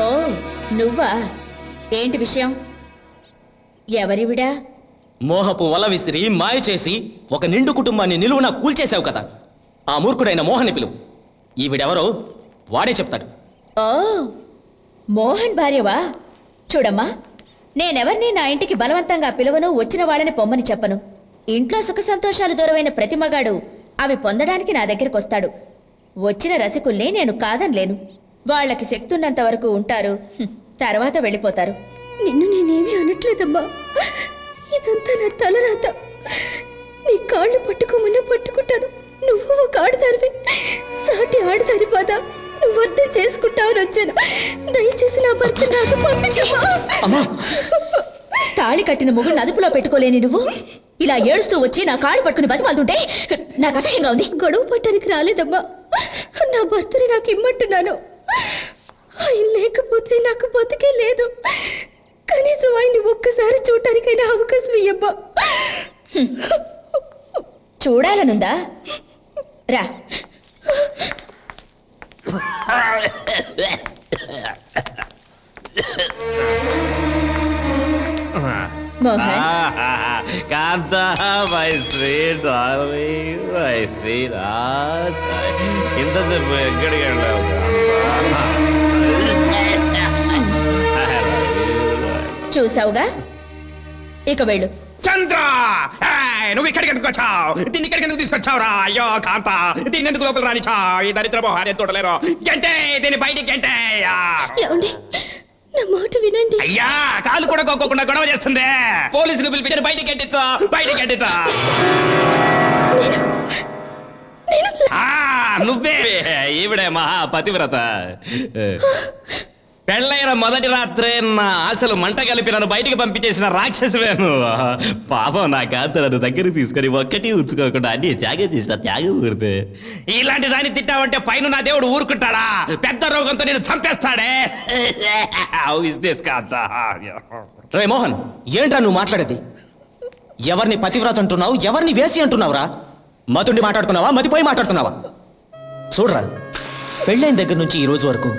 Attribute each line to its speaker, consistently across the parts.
Speaker 1: ఓ నువ్వా? ఏంటి విషయం? ఎవరివిడా?
Speaker 2: మోహపు వల విసిరి మాయ చేసి ఒక నిండు కుటుంబాన్ని నిలువున కూల్చేశావు కదా, ఆ మూర్ఖుడైన మోహన్ని పిలువు. ఈవిడెవరో వాడే చెప్తాడు.
Speaker 1: ఓ మోహన్ భార్యవా? చూడమ్మా, నేనెవర్ని నా ఇంటికి బలవంతంగా పిలువను, వచ్చిన వాళ్ళని పొమ్మని చెప్పను. ఇంట్లో సుఖ సంతోషాలు దూరమైన ప్రతి మగాడు అవి పొందడానికి నా దగ్గరికి వస్తాడు. వచ్చిన రసికుల్ని నేను కాదనలేను. వాళ్ళకి శక్తి ఉన్నంత వరకు ఉంటారు, తర్వాత వెళ్ళిపోతారు.
Speaker 3: నిన్ను నేనేమీ అనట్లేదమ్మా, ఇదంతా నా తలరాత. నీ కాళ్ళు పట్టుకోమన్నా పట్టుకుంటాను. నువ్వు ఒక ఆడదానివి, సాటి ఆడదాని బాధ నువ్వు అర్థం చేసుకుంటావని వచ్చాను. దయచేసి నా భర్త నాకు పంపించమ్మా.
Speaker 1: తాళి కట్టిన మొగుడిని అదుపులో పెట్టుకోలేని నువ్వు ఇలా ఏడుస్తూ వచ్చి నా కాళ్ళు పట్టుకుని బతిమాలుతుంటే నాకు అసహ్యంగా ఉంది.
Speaker 3: గొడవ పట్టడానికి రాలేదమ్మా, నా భర్తని నాకు ఇమ్మంటున్నాను. ఆయన లేకపోతే నాకు బతికే లేదు. కనీసం ఆయన్ని ఒక్కసారి చూడటానికైనా అవకాశం ఇయ్యబ్బా.
Speaker 1: చూడాలనుందా? రా. Mohan,
Speaker 4: Kanta my sweet darling, my sweet heart, ఇంతసేపు ఎక్కడికి వెళ్ళావు?
Speaker 1: చూసావుగా, ఇక వెళ్ళు.
Speaker 4: చంద్ర, నువ్వు ఇక్కడికి ఎందుకు వచ్చావు? దీన్ని ఇక్కడికి ఎందుకు తీసుకొచ్చావురా? అయ్యో కాంత, దీన్ని ఎందుకు లోపల రానిచ్చా? ఈ దరిద్ర మొహాన్ని చూడలేరు. గంటే దీన్ని బయటికి గంటే.
Speaker 3: ఏమండి, నా మాట వినండి.
Speaker 4: అయ్యా, కాలు కూడా కోకోకుండా గొడవ చేస్తుంది. పోలీసులు పిలిపించి బయటికి గంటిచ్చా, బయటికి గంటిచ్చా. నువ్వే ఈవిడే మహా పతివ్రత. పెళ్ళైన మొదటి రాత్రే నా ఆశలు మంట కలిపి నన్ను బయటికి పంపించేసిన రాక్షసువేను. పాపం నా కాంత నన్ను దగ్గరికి తీసుకొని ఒక్కటి ఉంచుకోకుండా అన్ని త్యాగం చేసిన త్యాగమూర్తి. ఇలాంటి దాన్ని తిట్టావంటే పైన నా దేవుడు ఊరుకుంటాడా? పెద్ద రోగంతో నేను చంపేస్తాడే.
Speaker 2: రే మోహన్, ఏంట్రా నువ్వు మాట్లాడేది? ఎవరిని పతివ్రత అంటున్నావు, ఎవరిని వేసి అంటున్నావురా? మతుండి మాట్లాడుతున్నావా, మతిపోయి మాట్లాడుతున్నావా? చూడరా, పెళ్ళైన దగ్గర నుంచి ఈ రోజు వరకు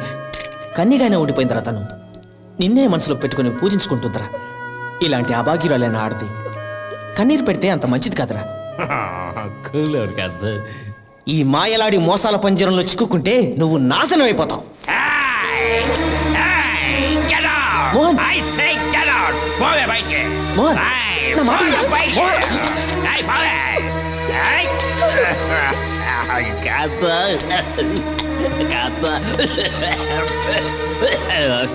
Speaker 2: కన్నిగానే ఉండిపోయిందిరా తను. నిన్నే మనసులో పెట్టుకుని పూజించుకుంటుందిరా. ఇలాంటి అభాగ్యురాలైన ఆడది కన్నీరు పెడితే అంత మంచిది కాదురా. ఈ మాయలాడి మోసాల పంజరంలో చిక్కుకుంటే నువ్వు నాశనం అయిపోతావు. మోహన్, మోహన్, నా మాట విను. మోహన్.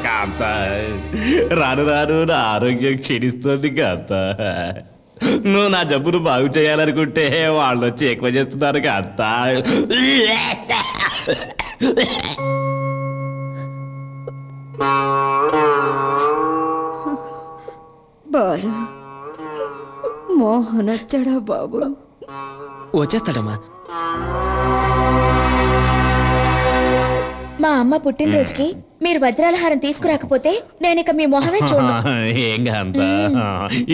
Speaker 4: కాంత, రాను రాను నా ఆరోగ్యం క్షీణిస్తుంది కాంత. నువ్వు నా జబ్బును బాగు చేయాలనుకుంటే వాళ్ళు వచ్చి ఎక్కువ చేస్తున్నారు కాంత.
Speaker 3: బాలు, మోహన్ వచ్చాడా బాబు?
Speaker 2: వచ్చేస్తాడమ్మా.
Speaker 1: మా అమ్మ పుట్టినరోజుకి మీరు వజ్రాల హారం తీసుకురాకపోతే నేనిక మీ మొహమే చూడను.
Speaker 4: ఏం కాంత,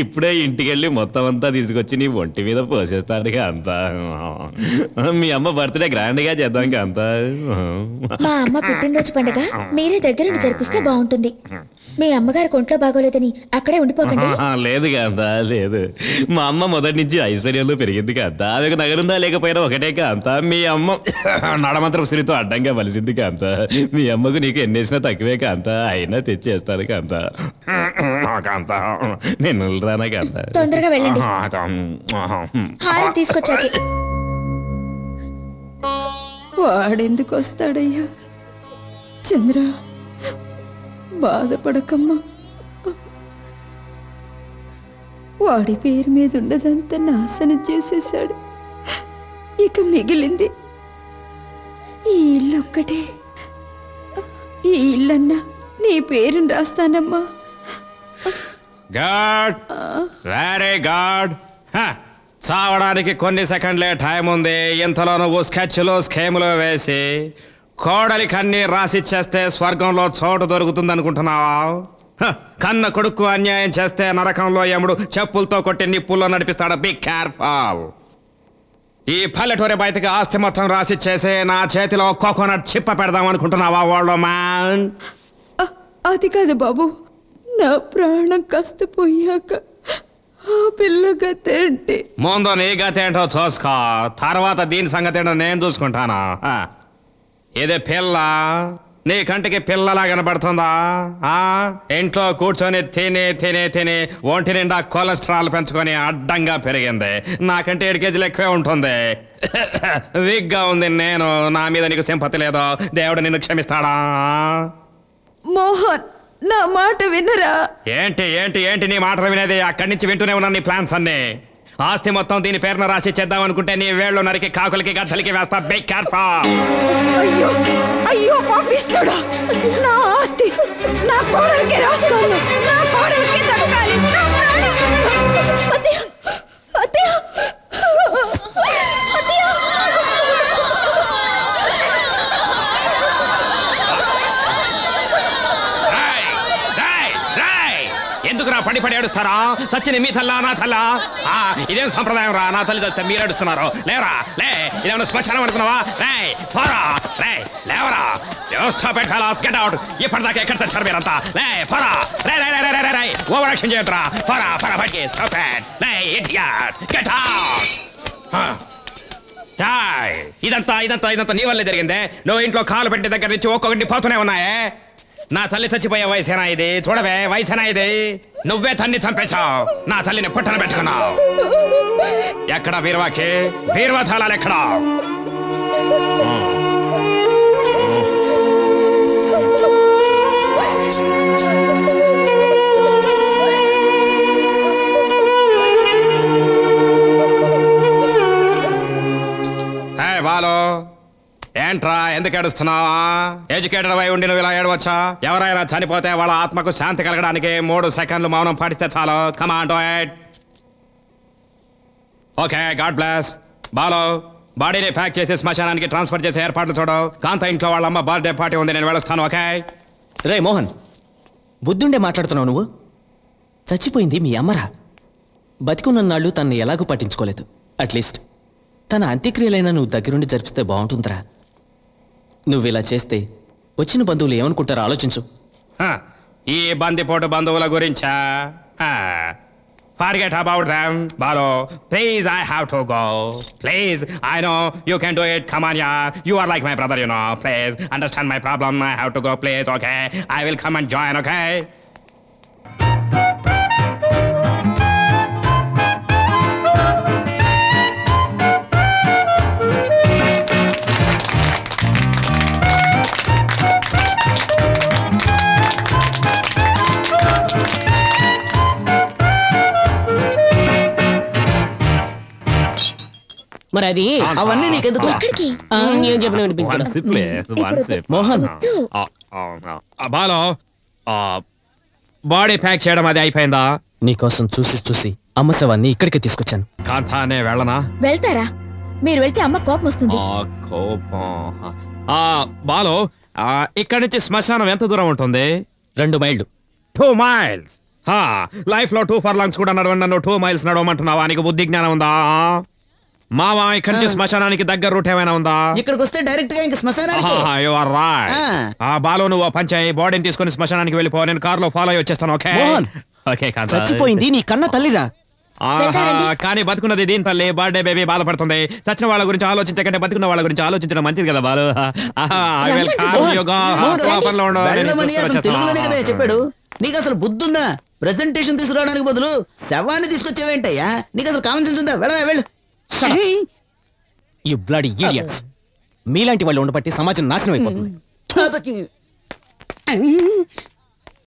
Speaker 4: ఇప్పుడే ఇంటికెళ్ళి మొత్తం అంతా తీసుకొచ్చి నీ ఒంటి మీద పోసేస్తాడు కాంత. మీ అమ్మ బర్త్డే గ్రాండ్ గా చేద్దాం కాంత.
Speaker 1: మా అమ్మ పుట్టినరోజు పండుగ మీరే దగ్గరుండి జరిపిస్తే బాగుంటుంది. మీ అమ్మగారు ఒంట్లో బాగోలేదని అక్కడే ఉండిపోకండి.
Speaker 4: లేదు కాంత, లేదు. మా అమ్మ మొదటి నుంచి ఐశ్వర్యంలో పెరిగింది కాంత. అది నగరుందా లేకపోయినా ఒకటే కాంత. మీ అమ్మ నడమంత్రం సిరితో అడ్డంగా వలిసింది కాంత. మీ అమ్మకు నీకు ఎన్నేసినా తక్కువే కాంత, అయినా తెచ్చేస్తాను కాంత. కాంత, నేను రానా కాంత?
Speaker 1: తొందరగా వెళ్ళండి, హారం తీసుకొచ్చాకే.
Speaker 3: వాడెందుకు వస్తాడయ్యా? చంద్ర, బాధపడకమ్మా. వాడి పేరు మీద ఉండదంతా నాశనం చేసేశాడు. ఇక మిగిలింది ఈ ఇల్లు ఒక్కటే. ఈ ఇల్లన్నా నీ పేరుని రాస్తానమ్మా.
Speaker 4: God, very God. చావడానికి కొన్ని సెకండ్లే టైం ఉంది. ఇంతలో నువ్వు స్కెచ్లు స్కేములు వేసి కోడలికి అన్ని రాసిచ్చేస్తే స్వర్గంలో చోటు దొరుకుతుంది అనుకుంటున్నావా? కన్న కొడుకు అన్యాయం చేస్తే నరకంలో యముడు చెప్పులతో కొట్టి నిప్పుల్లో నడిపిస్తాడు. Be careful. ఈ పల్లెటూరి బయటకి ఆస్తి మొత్తం రాసిచ్చేసి నా చేతిలో కోకోనట్ చిప్ప పెడదాం అనుకుంటున్నావా? వాళ్ళు మ్యాన్
Speaker 3: అది కాదు బాబు, నా ప్రాణం కాస్త పోయాక ఆ పిల్ల గత ఏంటి?
Speaker 4: ముందు నీ గతి ఏంటో చూసుకో, తర్వాత దీని సంగతి ఏంటో నేను చూసుకుంటాను. ఇది పిల్ల నీ కంటికి పిల్లలా కనబడుతుందా? ఇంట్లో కూర్చొని తిని తిని తిని ఒంటి నిండా కొలెస్ట్రాల్ పెంచుకొని అడ్డంగా పెరిగింది. నాకంటే 7 కేజీలు ఎక్కువే ఉంటుంది. వీక్గా ఉంది నేను. నా మీద నీకు సింపతి లేదు. దేవుడు నిన్ను క్షమిస్తాడా?
Speaker 3: మోహన్, నా మాట వినరా?
Speaker 4: ఏంటి ఏంటి ఏంటి నీ మాటలు వినేది? అక్కడి నుంచి వింటూనే ఉన్నాను నీ ప్లాన్స్ అన్ని. ఆస్తి మొత్తం దీని పేరున రాసి చేద్దాం అనుకుంటే నీ వేళ్ళు నరికి కాకులకి గద్దలకి వేస్తా. Be careful.
Speaker 3: అయ్యో అయ్యో పాపిస్తాడా! నా ఆస్తి నా కోడలికి రాస్తాను. నా కోడలికి దక్కాలి. నా ప్రాణం. అత్తయ్య, అత్తయ్య, అత్తయ్య.
Speaker 4: ఎందుకు రా పడి పడి ఏడుస్తారా? చచ్చిన మీ తల్లా నా తల్లా? ఇదేం సంప్రదాయం రా? నా తల్లి చస్తే మీరు ఏడుస్తున్నారు. లేవరా లే, ఇదేమన్నా శ్మశానం అనుకున్నావా? లే పోరా, లే లేవరా. Get out. ఇప్పటిదాకా ఎక్కడ తెచ్చారు మీరంతా? లే పోరా, రే రే రే రే రే, ఓవర్ యాక్షన్ చేయట్రా. పోరా పోరా బయటికి. Stop it. లే ఇడియట్, గెట్ అవుట్. ఇదంతా ఇదంతా ఇదంతా నీ వల్లే జరిగిందే. నువ్వు ఇంట్లో కాలు పెట్టే దగ్గర నుంచి ఒక్కొక్కటి పోతూనే ఉన్నాయే. నా తల్లి చచ్చిపోయే వయసేనా ఇది? చూడవే, వయసేనా ఇది? నువ్వే తన్ని చంపేశావు. నా తల్లిని పుట్టన పెట్టుకున్నావు. ఎక్కడ బీరువాకి? బీరువా తాళాలు ఎక్కడ? బాలో ఏంట్రా, ఎందుకు ఏడుస్తున్నావా? ఎడ్యుకేటెడ్ అయి ఉండి నువ్వు ఇలా ఏడవచ్చా? ఎవరైనా చనిపోతే వాళ్ళ ఆత్మకు శాంతి కలగడానికి 3 సెకండ్లు మౌనం పాటిస్తే చాలు. Come on do it. Okay, god bless. బాలో, బాడీని ప్యాక్ చేసి శ్మశానానికి ట్రాన్స్ఫర్ చేసే ఏర్పాట్లు చూడు. కాంత ఇంట్లో వాళ్ళ అమ్మ బర్త్డే పార్టీ ఉంది, నేను వెళుస్తాను. ఓకే
Speaker 2: రే మోహన్, బుద్ధుండే మాట్లాడుతున్నావు నువ్వు? చచ్చిపోయింది మీ అమ్మరా. బతికున్నన్నాళ్ళు తనని ఎలాగూ పట్టించుకోలేదు. అట్లీస్ట్ తన అంత్యక్రియలైనా నువ్వు దగ్గరుండి జరిపిస్తే బాగుంటుందిరా. నువ్వు ఇలా చేస్తే వచ్చిన బంధువులు ఏమనుకుంటారో ఆలోచించు.
Speaker 4: ఈ బందిపోటు బంధువుల గురించా? Forget about them, Balo. Please, I have to go. Please, I know you can do it. Come on, yeah. You are like my brother, you know. Please, understand my problem. I have to go, please, okay? I will come and join, okay?
Speaker 2: మరి అది అవన్నీ నీకెందుకు? నేను చెప్పిన Mohan,
Speaker 4: బాలో, body pack చేయడం అది అయిపోయిందా?
Speaker 2: నీకోసం చూసి చూసి అమ్మ శవాన్ని ఇక్కడికి తీసుకొచ్చాను.
Speaker 4: కాంతానే వెళ్ళనా?
Speaker 1: వెళ్తారా? మీరు వెళ్తే అమ్మ కోపం వస్తుంది.
Speaker 4: బాలో, ఇక్కడి నుంచి శ్మశానం ఎంత దూరం ఉంటుంది?
Speaker 2: 2 మైళ్ళు.
Speaker 4: 2 miles. లైఫ్ లో 2 furlongs కూడా నడవండి. నన్ను 2 miles నడవమంటున్నావా? నీకు బుద్ధి జ్ఞానం ఉందా? మావా, ఇక్కడి నుంచి శ్మశానానికి దగ్గర రూట్ ఏమైనా ఉందా?
Speaker 5: ఇక్కడికి వస్తే డైరెక్ట్ గా ఇంకా శ్మశానానికి.
Speaker 4: You are right. బాలో, నువ్వు పంచాయి బాడీని తీసుకుని శ్మశానానికి వెళ్ళిపో. నేను కారులో ఫాలో అయ్యి వచ్చేస్తాను. Okay
Speaker 2: Mohan,
Speaker 4: okay.
Speaker 2: చచ్చిపోయింది నీ కన్న తల్లిరా.
Speaker 4: కానీ బతుకున్నది దీని తల్లి. బర్త్డే బేబీ బాధపడుతుంది. చచ్చిన వాళ్ళ గురించి ఆలోచించకంటే బతుకున్న వాళ్ళ గురించి ఆలోచించడం మంచిది కదా బాలు.
Speaker 5: వెళ్ళమని అతను తెలుగులోనే కదా చెప్పాడు. నీకు అసలు బుద్ధుందా? ప్రెజెంటేషన్ తీసుకురావడానికి బదులు శవాన్ని తీసుకొచ్చేవేంటయ్యా? నీకు అసలు కామన్ సెన్స్ ఉందా? వెళ్ళవా, వెళ్ళు.
Speaker 2: You bloody idiots. మీలాంటి వాళ్ళు ఉండబట్టి సమాజం నాశనం అయిపోతుంది.